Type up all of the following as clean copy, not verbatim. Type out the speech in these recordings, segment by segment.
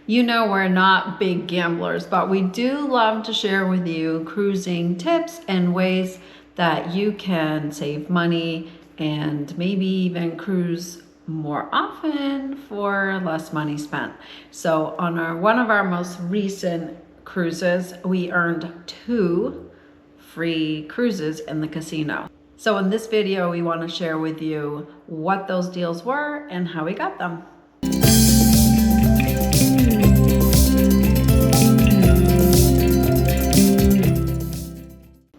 You know we're not big gamblers, but we do love to share with you cruising tips and ways that you can save money and maybe even cruise more often for less money spent. So on one of our most recent cruises, we earned 2 free cruises in the casino. So in this video, we want to share with you what those deals were and how we got them.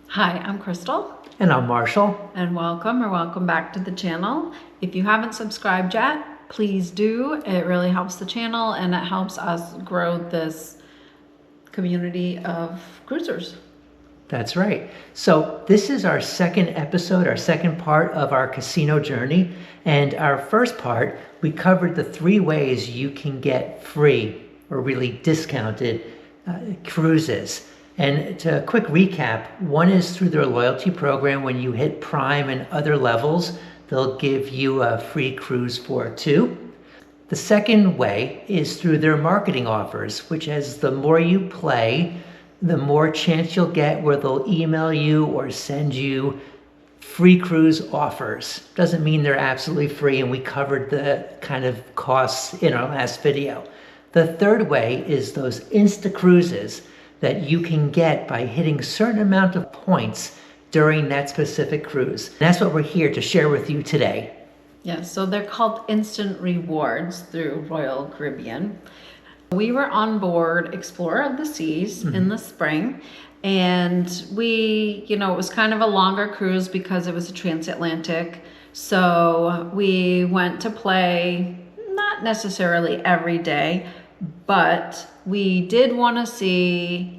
Hi, I'm Crystal. And I'm Marshall. And welcome back to the channel. If you haven't subscribed yet, please do. It really helps the channel and it helps us grow this community of cruisers. That's right. So this is our second episode, our second part of our casino journey. And our first part, we covered the 3 ways you can get free or really discounted cruises. And to a quick recap, one is through their loyalty program. When you hit Prime and other levels, they'll give you a free cruise for 2. The second way is through their marketing offers, which as the more you play, the more chance you'll get where they'll email you or send you free cruise offers. Doesn't mean they're absolutely free, and we covered the kind of costs in our last video. The third way is those Insta cruises that you can get by hitting a certain amount of points during that specific cruise. And that's what we're here to share with you today. Yeah, so they're called instant rewards through Royal Caribbean. We were on board Explorer of the Seas in the spring, and it was kind of a longer cruise because it was a transatlantic. So we went to play, not necessarily every day, but we did want to see,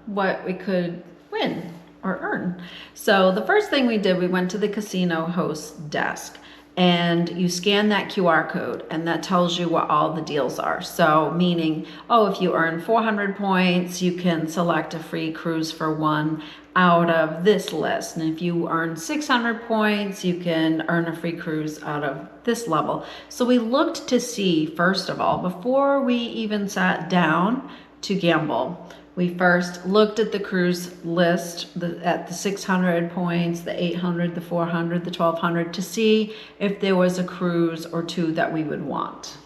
what we could win or earn. So the first thing we did, we went to the casino host desk, and you scan that QR code and that tells you what all the deals are. So meaning, if you earn 400 points, you can select a free cruise for 1 out of this list. And if you earn 600 points, you can earn a free cruise out of this level. So we looked to see, first of all, before we even sat down to gamble, we first looked at the cruise list at the 600 points, the 800, the 400, the 1200 to see if there was a cruise or 2 that we would want.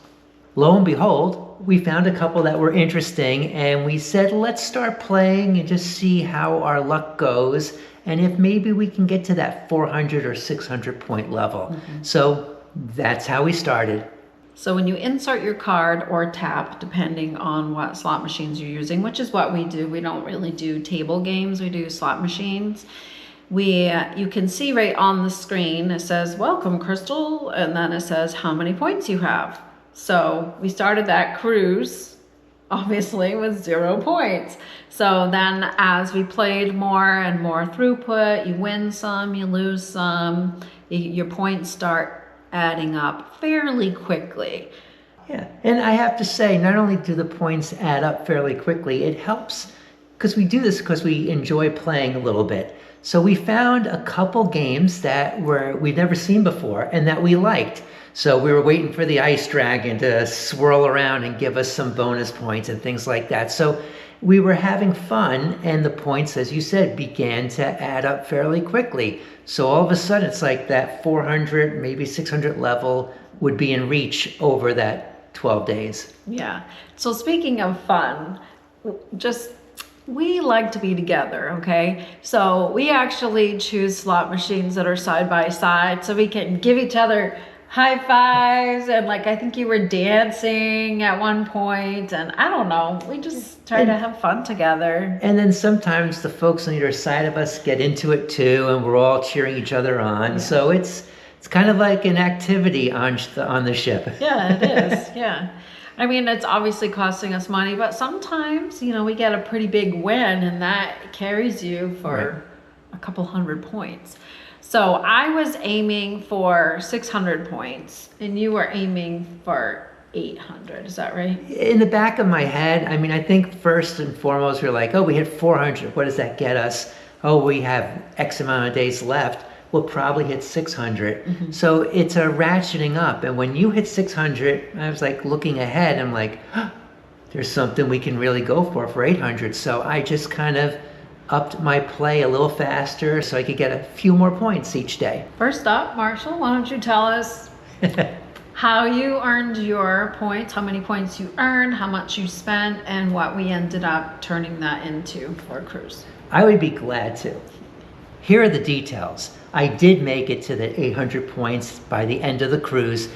Lo and behold, we found a couple that were interesting, and we said, let's start playing and just see how our luck goes and if maybe we can get to that 400 or 600 point level. So that's how we started. So when you insert your card or tap, depending on what slot machines you're using, which is what we do, we don't really do table games, we do slot machines. You can see right on the screen, it says, welcome Crystal, and then it says how many points you have. So we started that cruise, obviously, with 0 points. So then as we played more and more throughput, you win some, you lose some, your points start adding up fairly quickly. Yeah, and I have to say, not only do the points add up fairly quickly, it helps because we do this because we enjoy playing a little bit. So we found a couple games that we've never seen before and that we liked. So we were waiting for the ice dragon to swirl around and give us some bonus points and things like that. So we were having fun, and the points, as you said, began to add up fairly quickly. So all of a sudden, it's like that 400, maybe 600 level would be in reach over that 12 days. Yeah. So speaking of fun, we like to be together, okay? So we actually choose slot machines that are side by side so we can give each other high fives, and I think you were dancing at one point, and I don't know, we just try to have fun together. And then sometimes the folks on either side of us get into it too, and we're all cheering each other on. Yeah. So it's kind of like an activity on the ship. Yeah, it is. Yeah. I mean, it's obviously costing us money, but sometimes, we get a pretty big win, and that carries you for a couple hundred points. So I was aiming for 600 points, and you were aiming for 800. Is that right? In the back of my head, I think first and foremost, we're like, we hit 400. What does that get us? We have X amount of days left. will probably hit 600. So it's a ratcheting up. And when you hit 600, I was like looking ahead, I'm like, there's something we can really go for 800. So I just kind of upped my play a little faster so I could get a few more points each day. First up, Marshall, why don't you tell us how you earned your points, how many points you earned, how much you spent, and what we ended up turning that into for a cruise. I would be glad to. Here are the details. I did make it to the 800 points by the end of the cruise,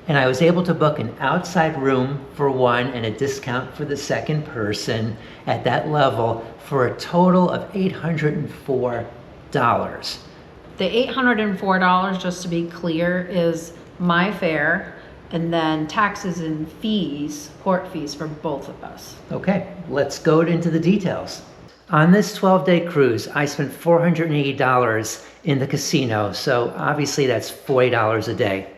and I was able to book an outside room for one and a discount for the second person at that level for a total of $804. The $804, just to be clear, is my fare, and then taxes and fees, port fees for both of us. Okay, let's go into the details. On this 12-day cruise, I spent $480 in the casino, so obviously that's $40 a day.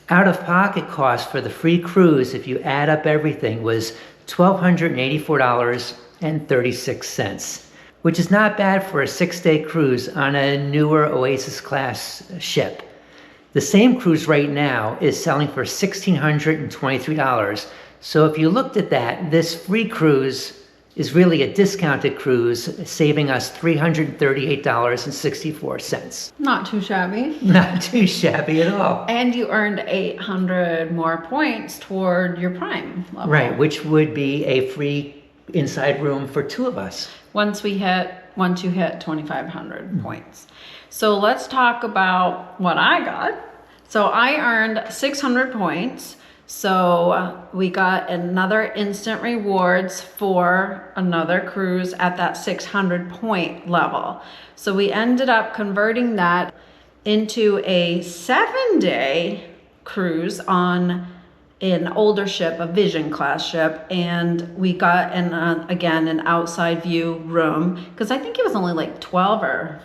Out-of-pocket cost for the free cruise, if you add up everything, was $1,284.36, which is not bad for a 6-day cruise on a newer Oasis class ship. The same cruise right now is selling for $1,623. So if you looked at that, this free cruise is really a discounted cruise, saving us $338.64. Not too shabby. Not too shabby at all. And you earned 800 more points toward your prime level. Right, which would be a free inside room for two of us. Once you hit 2,500 points. So let's talk about what I got. So I earned 600 points. So we got another instant rewards for another cruise at that 600 point level. So we ended up converting that into a 7-day cruise on an older ship, a Vision class ship, and we got again an outside view room, because I think it was only like 12 or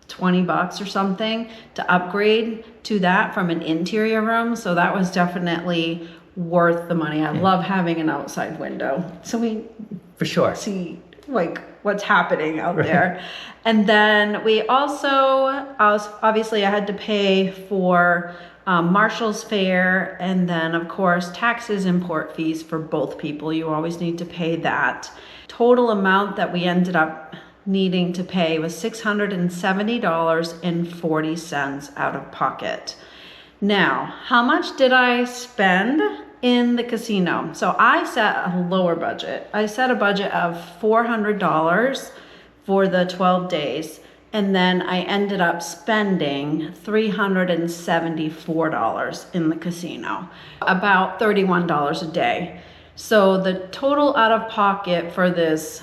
$20 or something to upgrade to that from an interior room. So that was definitely worth the money. I love having an outside window, so we for sure see like what's happening out there. And then we also obviously I had to pay for Marshall's fare, and then of course taxes and port fees for both people. You always need to pay that. Total amount that we ended up needing to pay was $670.40 out of pocket. Now, how much did I spend in the casino? So I set a lower budget. I set a budget of $400 for the 12 days. And then I ended up spending $374 in the casino, about $31 a day. So the total out of pocket for this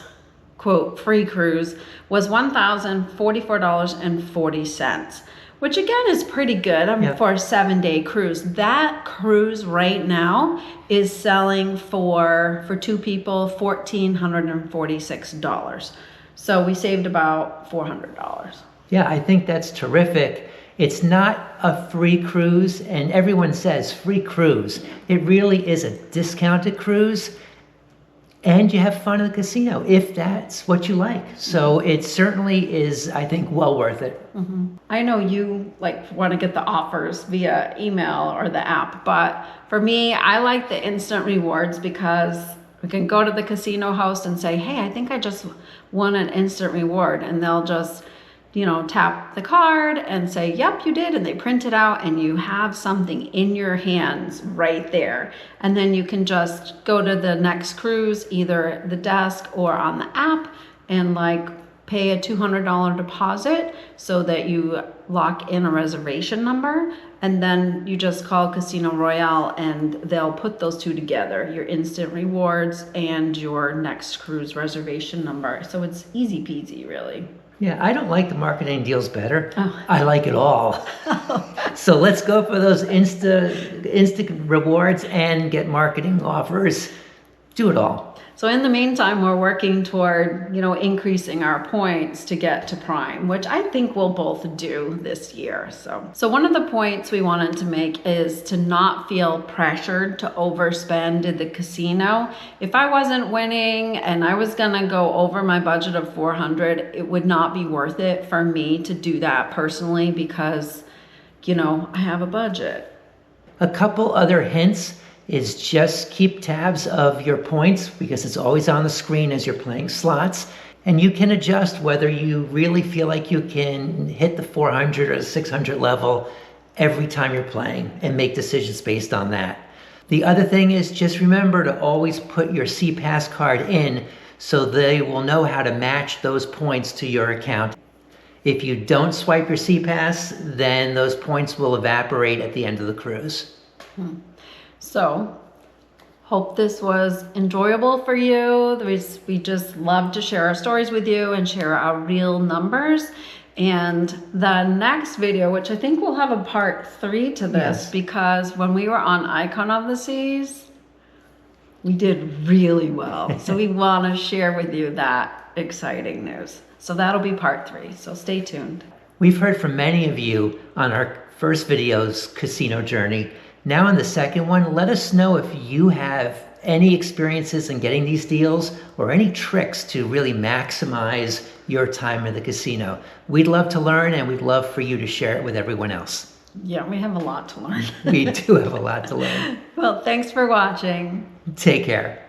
quote free cruise was $1,044.40, which again is pretty good for a 7-day cruise. That cruise right now is selling for two people $1,446. So we saved about $400. Yeah, I think that's terrific. It's not a free cruise, and everyone says free cruise. It really is a discounted cruise, and you have fun in the casino if that's what you like. So it certainly is, I think, well worth it. Mm-hmm. I know you want to get the offers via email or the app, but for me, I like the instant rewards because we can go to the casino host and say, hey, I think I just won an instant reward. And they'll just, tap the card and say, yep, you did. And they print it out and you have something in your hands right there. And then you can just go to the next cruise, either at the desk or on the app, and pay a $200 deposit so that you lock in a reservation number. And then you just call Casino Royale and they'll put those two together, your instant rewards and your next cruise reservation number. So it's easy peasy, really. Yeah, I don't like the marketing deals better. Oh. I like it all. So let's go for those instant rewards and get marketing offers Do it all. So in the meantime, we're working toward, increasing our points to get to Prime, which I think we'll both do this year. So one of the points we wanted to make is to not feel pressured to overspend at the casino. If I wasn't winning and I was gonna go over my budget of 400, it would not be worth it for me to do that personally because, I have a budget. A couple other hints is just keep tabs of your points because it's always on the screen as you're playing slots. And you can adjust whether you really feel like you can hit the 400 or the 600 level every time you're playing and make decisions based on that. The other thing is just remember to always put your CPass card in so they will know how to match those points to your account. If you don't swipe your CPass, then those points will evaporate at the end of the cruise. So, hope this was enjoyable for you. We just love to share our stories with you and share our real numbers. And the next video, which I think will have a part 3 to this, because when we were on Icon of the Seas, we did really well. So we want to share with you that exciting news. So that'll be part 3. So stay tuned. We've heard from many of you on our first video's casino journey. Now in the second one, let us know if you have any experiences in getting these deals or any tricks to really maximize your time in the casino. We'd love to learn and we'd love for you to share it with everyone else. Yeah, we have a lot to learn. We do have a lot to learn. Well, thanks for watching. Take care.